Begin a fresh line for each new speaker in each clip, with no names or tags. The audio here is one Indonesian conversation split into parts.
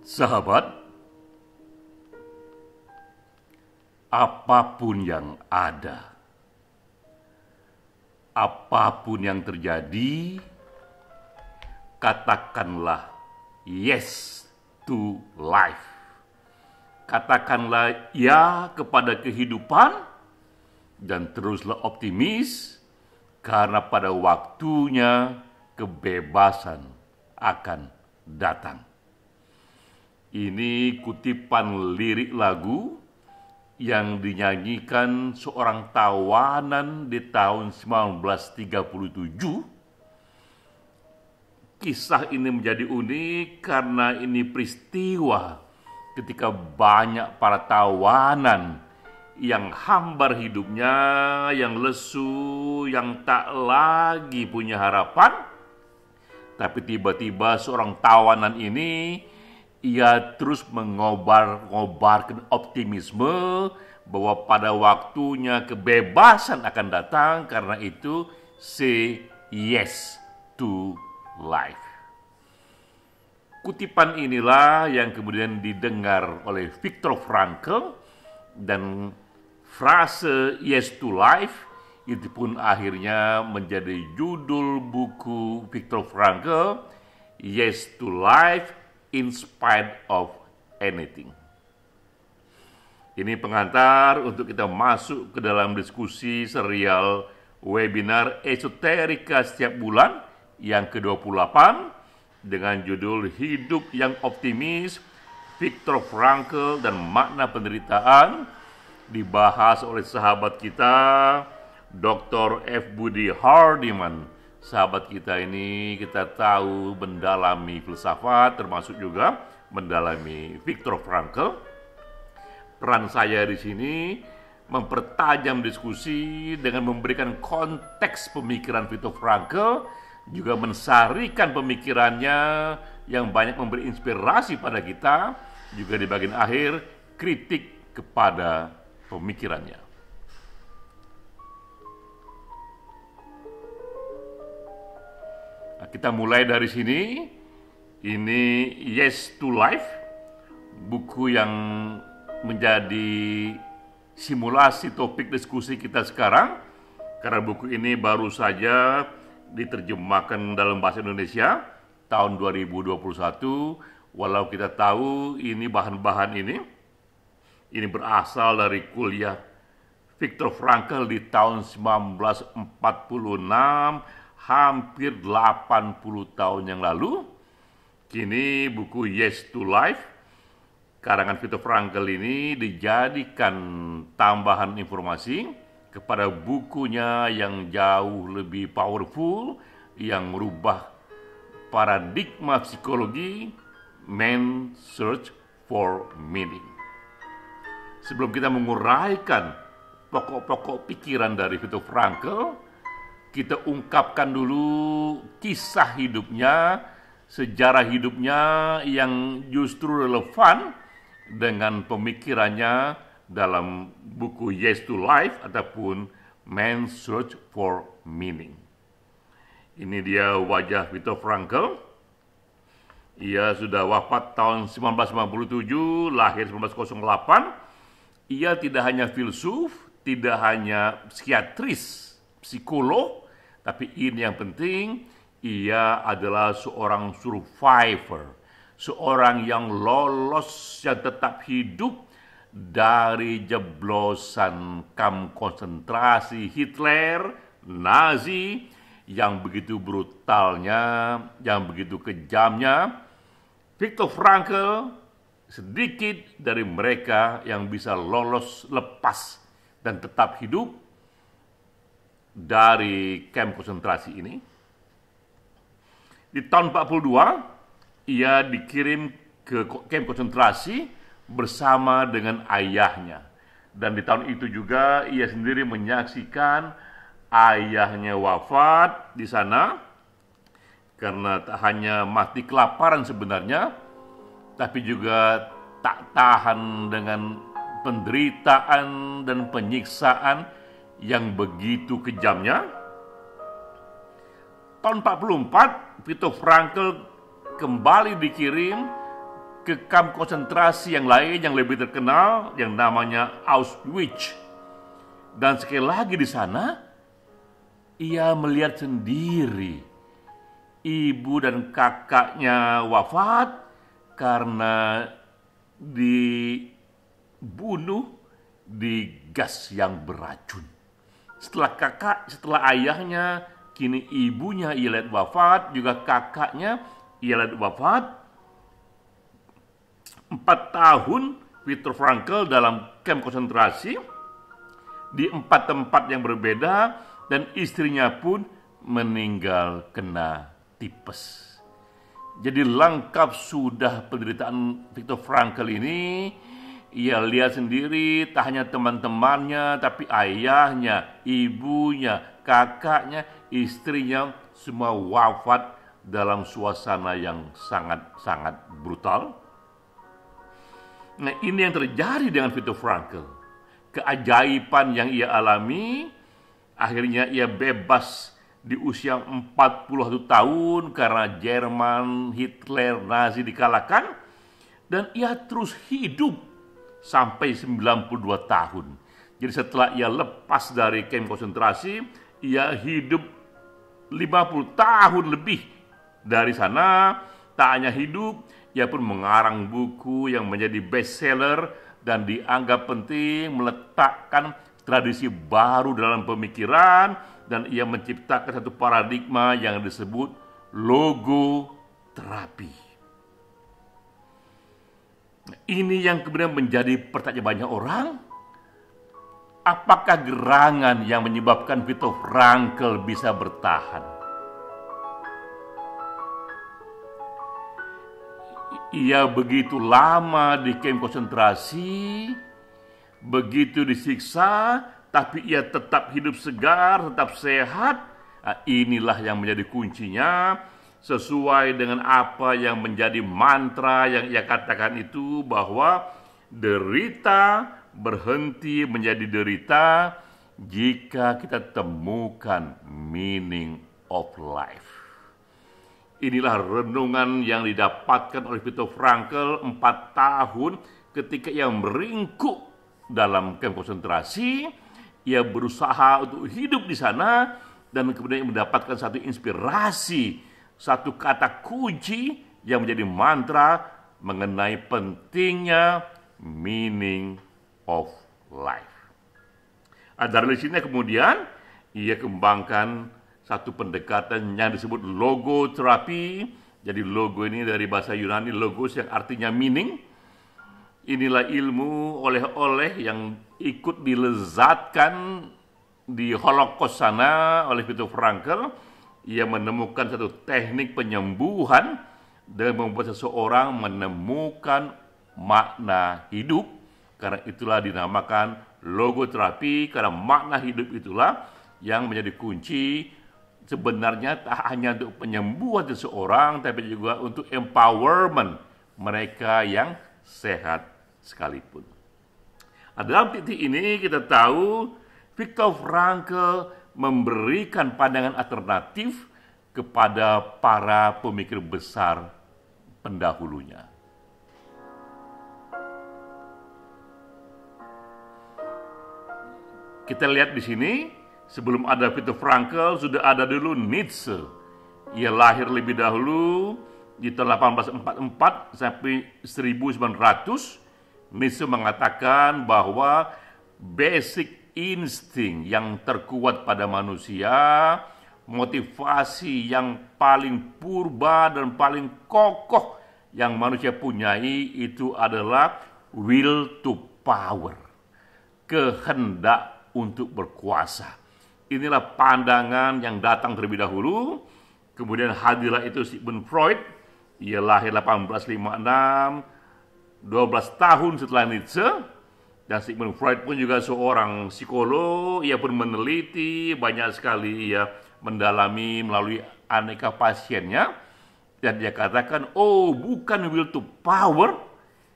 Sahabat, apapun yang ada, apapun yang terjadi, katakanlah yes to life. Katakanlah ya kepada kehidupan dan teruslah optimis karena pada waktunya kebebasan akan datang. Ini kutipan lirik lagu yang dinyanyikan seorang tawanan di tahun 1937. Kisah ini menjadi unik karena ini peristiwa ketika banyak para tawanan yang hambar hidupnya, yang lesu, yang tak lagi punya harapan. Tapi tiba-tiba seorang tawanan ini ia terus mengobarkan optimisme bahwa pada waktunya kebebasan akan datang. Karena itu say yes to life. Kutipan inilah yang kemudian didengar oleh Viktor Frankl, dan frase yes to life itu pun akhirnya menjadi judul buku Viktor Frankl, Yes to Life in Spite of Anything. Ini pengantar untuk kita masuk ke dalam diskusi serial webinar Esoterika setiap bulan yang ke-28 dengan judul Hidup yang Optimis, Viktor Frankl dan Makna Penderitaan, dibahas oleh sahabat kita Dr. F. Budi Hardiman. Sahabat kita ini kita tahu mendalami filsafat, termasuk juga mendalami Viktor Frankl. Peran saya di sini mempertajam diskusi dengan memberikan konteks pemikiran Viktor Frankl, juga mensarikan pemikirannya yang banyak memberi inspirasi pada kita, juga di bagian akhir kritik kepada pemikirannya. Kita mulai dari sini. Ini Yes to Life, buku yang menjadi simulasi topik diskusi kita sekarang, karena buku ini baru saja diterjemahkan dalam bahasa Indonesia tahun 2021. Walau kita tahu ini bahan-bahan ini berasal dari kuliah Viktor Frankl di tahun 1946, hampir 80 tahun yang lalu. Kini buku Yes to Life karangan Viktor Frankl ini dijadikan tambahan informasi kepada bukunya yang jauh lebih powerful, yang merubah paradigma psikologi, Man's Search for Meaning. Sebelum kita menguraikan pokok-pokok pikiran dari Viktor Frankl, kita ungkapkan dulu kisah hidupnya, sejarah hidupnya yang justru relevan dengan pemikirannya dalam buku Yes to Life ataupun Man's Search for Meaning. Ini dia wajah Viktor Frankl. Ia sudah wafat tahun 1957, lahir 1908. Ia tidak hanya filsuf, tidak hanya psikiatris, psikolog, tapi ini yang penting, ia adalah seorang survivor, seorang yang lolos, yang tetap hidup dari jeblosan kamp konsentrasi Hitler, Nazi, yang begitu brutalnya, yang begitu kejamnya. Viktor Frankl sedikit dari mereka yang bisa lolos, lepas, dan tetap hidup dari kamp konsentrasi ini. Di tahun 42, ia dikirim ke kamp konsentrasi bersama dengan ayahnya. Dan di tahun itu juga ia sendiri menyaksikan ayahnya wafat di sana, karena tak hanya mati kelaparan sebenarnya, tapi juga tak tahan dengan penderitaan dan penyiksaan yang begitu kejamnya. tahun 44, Viktor Frankl kembali dikirim ke kamp konsentrasi yang lain yang lebih terkenal yang namanya Auschwitz. Dan sekali lagi di sana ia melihat sendiri ibu dan kakaknya wafat karena dibunuh di gas yang beracun. Setelah ayahnya, kini ibunya ia lihat wafat, juga kakaknya ia lihat wafat. 4 tahun Viktor Frankl dalam kamp konsentrasi di 4 tempat yang berbeda, dan istrinya pun meninggal kena tipes. Jadi lengkap sudah penderitaan Viktor Frankl ini. Ia lihat sendiri, tak hanya teman-temannya, tapi ayahnya, ibunya, kakaknya, istrinya, semua wafat dalam suasana yang sangat-sangat brutal. Nah, ini yang terjadi dengan Viktor Frankl. Keajaiban yang ia alami, akhirnya ia bebas di usia 41 tahun karena Jerman, Hitler, Nazi dikalahkan, dan ia terus hidup sampai 92 tahun. Jadi setelah ia lepas dari kamp konsentrasi, ia hidup 50 tahun lebih dari sana. Tak hanya hidup, ia pun mengarang buku yang menjadi bestseller dan dianggap penting meletakkan tradisi baru dalam pemikiran, dan ia menciptakan satu paradigma yang disebut logoterapi. Ini yang kemudian menjadi pertanyaan banyak orang. Apakah gerangan yang menyebabkan Viktor Frankl bisa bertahan? Ia begitu lama di kamp konsentrasi, begitu disiksa, tapi ia tetap hidup segar, tetap sehat. Nah, inilah yang menjadi kuncinya, sesuai dengan apa yang menjadi mantra yang ia katakan itu, bahwa derita berhenti menjadi derita jika kita temukan meaning of life. Inilah renungan yang didapatkan oleh Viktor Frankl 4 tahun ketika ia meringkuk dalam kamp konsentrasi. Ia berusaha untuk hidup di sana, dan kemudian mendapatkan satu inspirasi, satu kata kunci yang menjadi mantra mengenai pentingnya meaning of life. Dari sini kemudian ia kembangkan satu pendekatan yang disebut logoterapi. Jadi logo ini dari bahasa Yunani logos yang artinya meaning. Inilah ilmu oleh-oleh yang ikut dilezatkan di Holocaust sana oleh Viktor Frankl. Ia menemukan satu teknik penyembuhan dan membuat seseorang menemukan makna hidup. Karena itulah dinamakan logoterapi, karena makna hidup itulah yang menjadi kunci sebenarnya tak hanya untuk penyembuhan seseorang, tapi juga untuk empowerment mereka yang sehat sekalipun. Dalam titik ini kita tahu Viktor Frankl memberikan pandangan alternatif kepada para pemikir besar pendahulunya. Kita lihat di sini, sebelum ada Viktor Frankl, sudah ada dulu Nietzsche. Ia lahir lebih dahulu di tahun 1844 sampai 1900. Nietzsche mengatakan bahwa basic insting yang terkuat pada manusia, motivasi yang paling purba dan paling kokoh yang manusia punyai itu adalah will to power, kehendak untuk berkuasa. Inilah pandangan yang datang terlebih dahulu. Kemudian hadirlah itu Sigmund Freud. Ia lahir 1856, 12 tahun setelah Nietzsche. Dan Sigmund Freud pun juga seorang psikolog. Ia pun meneliti banyak sekali, ia mendalami melalui aneka pasiennya. Dan dia katakan, bukan will to power,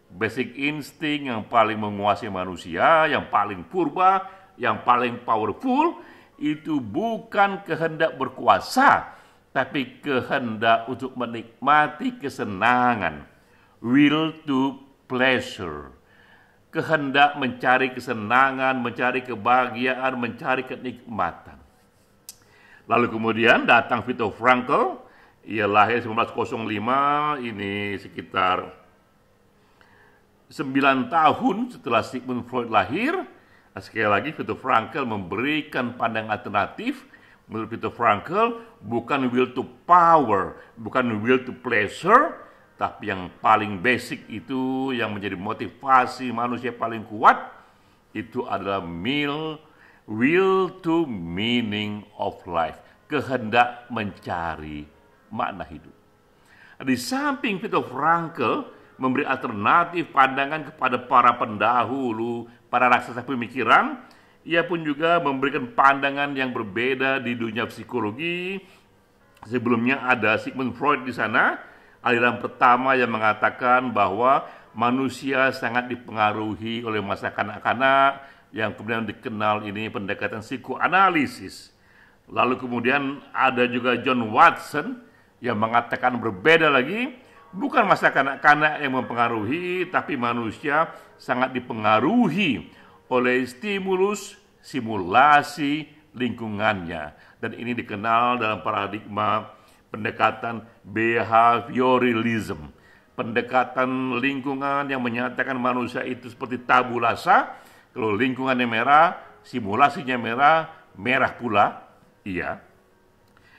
basic instinct yang paling menguasai manusia, yang paling purba, yang paling powerful, itu bukan kehendak berkuasa, tapi kehendak untuk menikmati kesenangan, will to pleasure, kehendak mencari kesenangan, mencari kebahagiaan, mencari kenikmatan. Lalu kemudian datang Viktor Frankl. Ia lahir 1905, ini sekitar 9 tahun setelah Sigmund Freud lahir. Sekali lagi, Viktor Frankl memberikan pandangan alternatif. Menurut Viktor Frankl, bukan will to power, bukan will to pleasure, tapi yang paling basic itu, yang menjadi motivasi manusia paling kuat, itu adalah will to meaning of life, kehendak mencari makna hidup. Di samping Viktor Frankl memberi alternatif pandangan kepada para pendahulu, para raksasa pemikiran, ia pun juga memberikan pandangan yang berbeda di dunia psikologi. Sebelumnya ada Sigmund Freud di sana, aliran pertama yang mengatakan bahwa manusia sangat dipengaruhi oleh masa kanak-kanak, yang kemudian dikenal ini pendekatan psikoanalisis. Lalu kemudian ada juga John Watson yang mengatakan berbeda lagi, bukan masa kanak-kanak yang mempengaruhi, tapi manusia sangat dipengaruhi oleh stimulus, simulasi lingkungannya. Dan ini dikenal dalam paradigma pendekatan behavioralism, pendekatan lingkungan yang menyatakan manusia itu seperti tabula rasa. Kalau lingkungannya merah, simulasinya merah, merah pula, iya.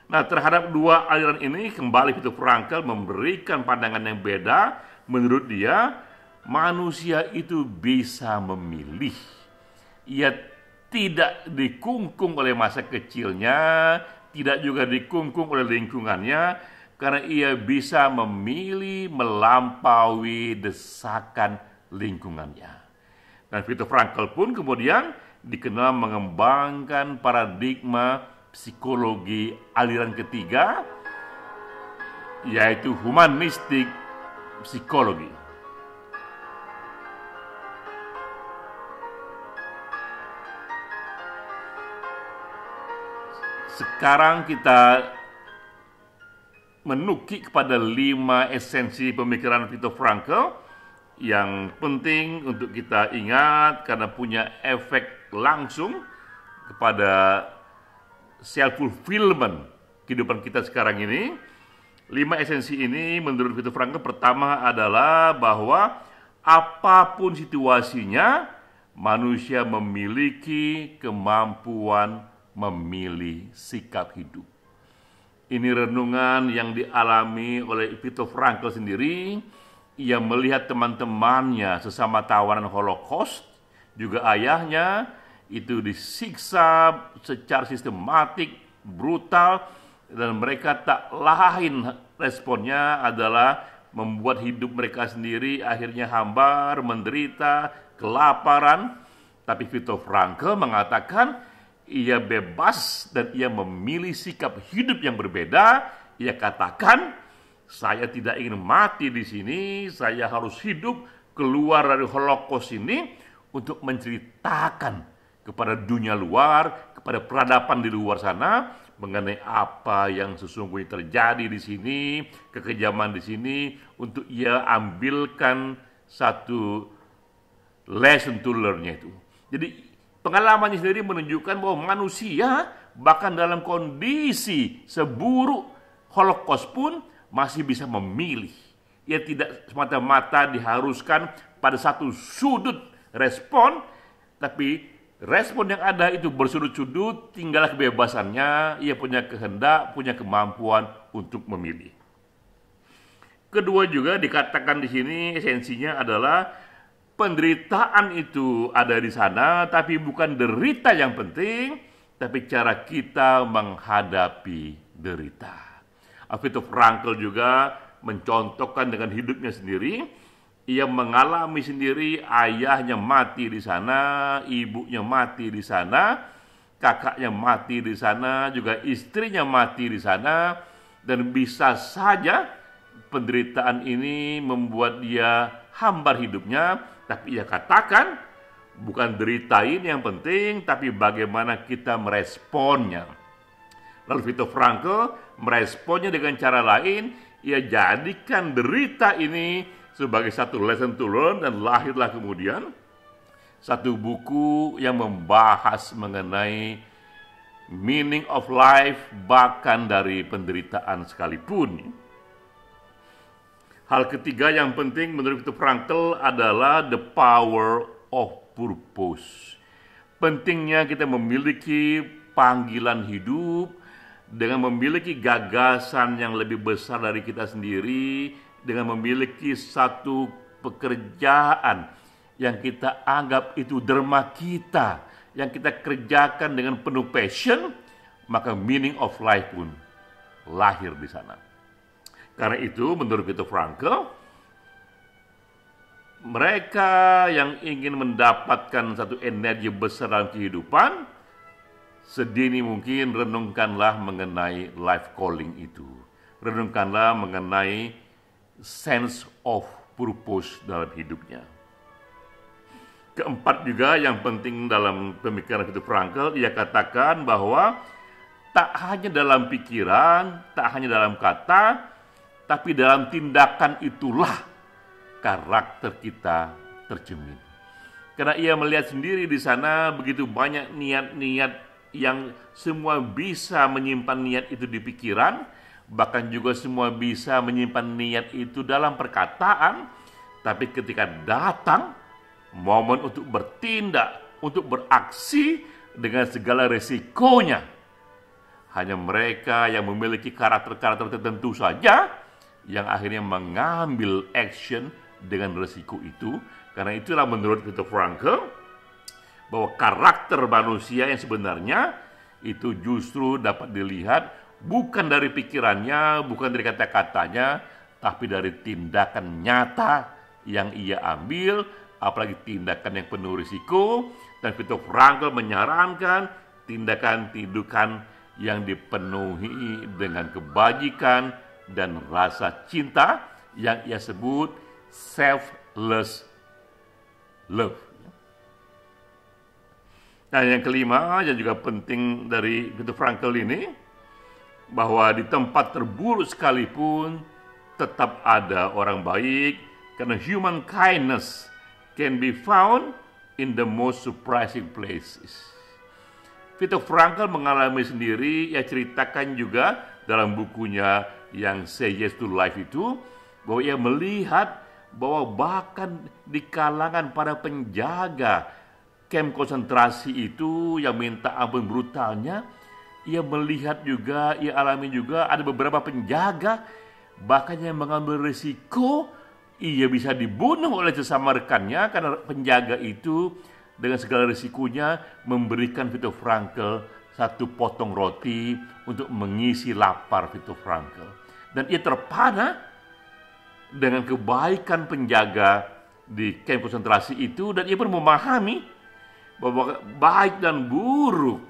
Nah, terhadap dua aliran ini kembali Viktor Frankl memberikan pandangan yang beda. Menurut dia, manusia itu bisa memilih. Ia tidak dikungkung oleh masa kecilnya, tidak juga dikungkung oleh lingkungannya, karena ia bisa memilih melampaui desakan lingkungannya. Dan Viktor Frankl pun kemudian dikenal mengembangkan paradigma psikologi aliran ketiga, yaitu humanistik psikologi. Sekarang kita menukik kepada 5 esensi pemikiran Viktor Frankl yang penting untuk kita ingat karena punya efek langsung kepada self-fulfillment kehidupan kita sekarang ini. 5 esensi ini menurut Viktor Frankl, pertama adalah bahwa apapun situasinya, manusia memiliki kemampuan memilih sikap hidup. Ini renungan yang dialami oleh Viktor Frankl sendiri. Ia melihat teman-temannya sesama tawanan Holocaust, juga ayahnya, itu disiksa secara sistematik, brutal, dan mereka tak lain responnya adalah membuat hidup mereka sendiri akhirnya hambar, menderita, kelaparan. Tapi Viktor Frankl mengatakan ia bebas dan ia memilih sikap hidup yang berbeda. Ia katakan, saya tidak ingin mati di sini, saya harus hidup keluar dari Holocaust ini untuk menceritakan kepada dunia luar, kepada peradaban di luar sana, mengenai apa yang sesungguhnya terjadi di sini, kekejaman di sini, untuk ia ambilkan satu lesson to learn-nya itu. Jadi pengalamannya sendiri menunjukkan bahwa manusia bahkan dalam kondisi seburuk Holocaust pun masih bisa memilih. Ia tidak semata-mata diharuskan pada satu sudut respon, tapi respon yang ada itu bersudut-sudut, tinggal kebebasannya, ia punya kehendak, punya kemampuan untuk memilih. Kedua juga dikatakan di sini esensinya adalah penderitaan itu ada di sana, tapi bukan derita yang penting, tapi cara kita menghadapi derita. Viktor Frankl juga mencontohkan dengan hidupnya sendiri. Ia mengalami sendiri ayahnya mati di sana, ibunya mati di sana, kakaknya mati di sana, juga istrinya mati di sana, dan bisa saja penderitaan ini membuat dia hambar hidupnya, tapi ia katakan bukan derita ini yang penting, tapi bagaimana kita meresponnya. Lalu Viktor Frankl meresponnya dengan cara lain. Ia jadikan derita ini sebagai satu lesson to learn, dan lahirlah kemudian satu buku yang membahas mengenai meaning of life, bahkan dari penderitaan sekalipun. Hal ketiga yang penting menurut Viktor Frankl adalah the power of purpose. Pentingnya kita memiliki panggilan hidup dengan memiliki gagasan yang lebih besar dari kita sendiri, dengan memiliki satu pekerjaan yang kita anggap itu derma kita, yang kita kerjakan dengan penuh passion, maka meaning of life pun lahir di sana. Karena itu menurut Viktor Frankl, mereka yang ingin mendapatkan satu energi besar dalam kehidupan, sedini mungkin renungkanlah mengenai life calling itu. Renungkanlah mengenai sense of purpose dalam hidupnya. Keempat juga yang penting dalam pemikiran Viktor Frankl, ia katakan bahwa tak hanya dalam pikiran, tak hanya dalam kata, tapi dalam tindakan itulah karakter kita tercermin. Karena ia melihat sendiri di sana begitu banyak niat-niat yang semua bisa menyimpan niat itu di pikiran, bahkan juga semua bisa menyimpan niat itu dalam perkataan, tapi ketika datang momen untuk bertindak, untuk beraksi dengan segala resikonya, hanya mereka yang memiliki karakter-karakter tertentu saja yang akhirnya mengambil action dengan resiko itu. Karena itulah menurut Viktor Frankl bahwa karakter manusia yang sebenarnya itu justru dapat dilihat bukan dari pikirannya, bukan dari kata-katanya, tapi dari tindakan nyata yang ia ambil, apalagi tindakan yang penuh risiko. Dan Viktor Frankl menyarankan tindakan-tindakan yang dipenuhi dengan kebajikan dan rasa cinta yang ia sebut selfless love. Nah, yang kelima yang juga penting dari Viktor Frankl ini, bahwa di tempat terburuk sekalipun tetap ada orang baik, karena human kindness can be found in the most surprising places. Viktor Frankl mengalami sendiri, ia ceritakan juga dalam bukunya yang Say Yes to Life itu, bahwa ia melihat bahwa bahkan di kalangan para penjaga kamp konsentrasi itu yang minta ampun brutalnya, ia melihat juga, ia alami juga ada beberapa penjaga bahkan yang mengambil risiko ia bisa dibunuh oleh sesama rekannya karena penjaga itu dengan segala risikonya memberikan Viktor Frankl satu potong roti untuk mengisi lapar Viktor Frankl. Dan ia terpana dengan kebaikan penjaga di kamp konsentrasi itu, dan ia pun memahami bahwa baik dan buruk,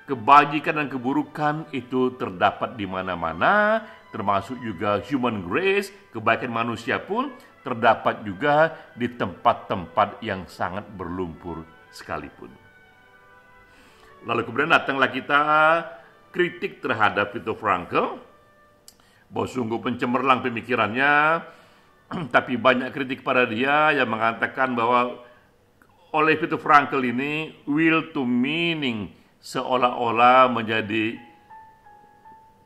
kebajikan dan keburukan itu terdapat di mana-mana, termasuk juga human grace, kebaikan manusia pun terdapat juga di tempat-tempat yang sangat berlumpur sekalipun. Lalu kemudian datanglah kita kritik terhadap Viktor Frankl, bahwa sungguh pencemerlang pemikirannya, tapi banyak kritik pada dia yang mengatakan bahwa oleh Viktor Frankl ini will to meaning seolah-olah menjadi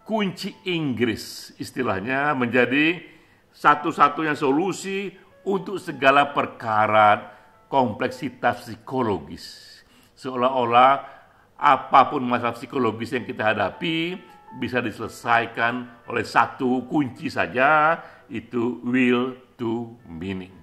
kunci Inggris, istilahnya menjadi satu-satunya solusi untuk segala perkara kompleksitas psikologis. Seolah-olah apapun masalah psikologis yang kita hadapi bisa diselesaikan oleh satu kunci saja, itu will to meaning.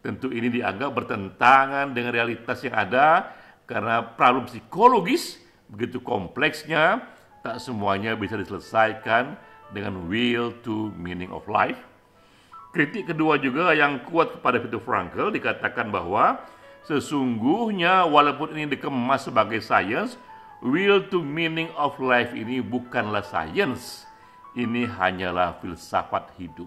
Tentu ini dianggap bertentangan dengan realitas yang ada, karena problem psikologis begitu kompleksnya, tak semuanya bisa diselesaikan dengan will to meaning of life. Kritik kedua juga yang kuat kepada Viktor Frankl dikatakan bahwa sesungguhnya walaupun ini dikemas sebagai sains, will to meaning of life ini bukanlah sains, ini hanyalah filsafat hidup.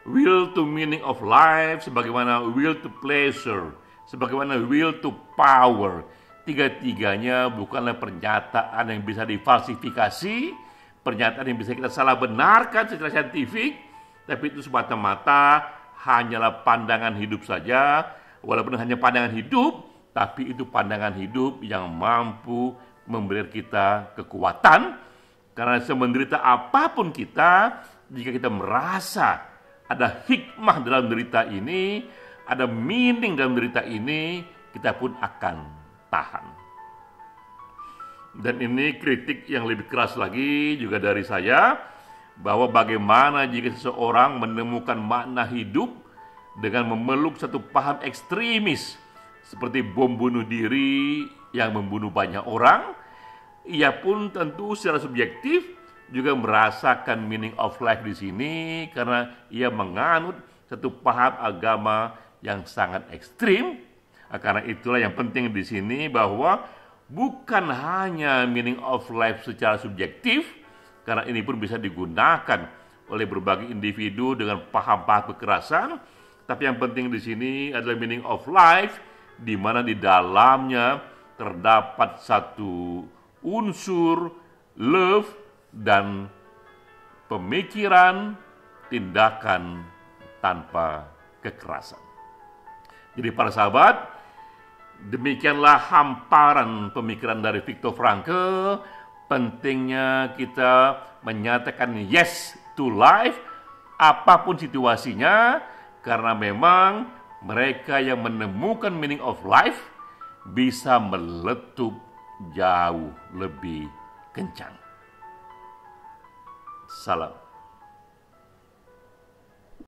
Will to meaning of life sebagaimana will to pleasure, sebagaimana will to power, tiga-tiganya bukanlah pernyataan yang bisa difalsifikasi, pernyataan yang bisa kita salah benarkan secara saintifik, tapi itu semata-mata hanyalah pandangan hidup saja. Walaupun hanya pandangan hidup, tapi itu pandangan hidup yang mampu memberi kita kekuatan. Karena semenderita apapun kita, jika kita merasa ada hikmah dalam derita ini, ada meaning dalam derita ini, kita pun akan tahan. Dan ini kritik yang lebih keras lagi juga dari saya, bahwa bagaimana jika seseorang menemukan makna hidup dengan memeluk satu paham ekstremis seperti bom bunuh diri yang membunuh banyak orang, ia pun tentu secara subjektif juga merasakan meaning of life di sini karena ia menganut satu paham agama yang sangat ekstrim. Karena itulah yang penting di sini bahwa bukan hanya meaning of life secara subjektif, karena ini pun bisa digunakan oleh berbagai individu dengan paham-paham kekerasan, tapi yang penting di sini adalah meaning of life, di mana di dalamnya terdapat satu unsur love dan pemikiran tindakan tanpa kekerasan. Jadi para sahabat, demikianlah hamparan pemikiran dari Viktor Frankl. Pentingnya kita menyatakan yes to life apapun situasinya, karena memang mereka yang menemukan meaning of life bisa meletup jauh lebih kencang. Salam.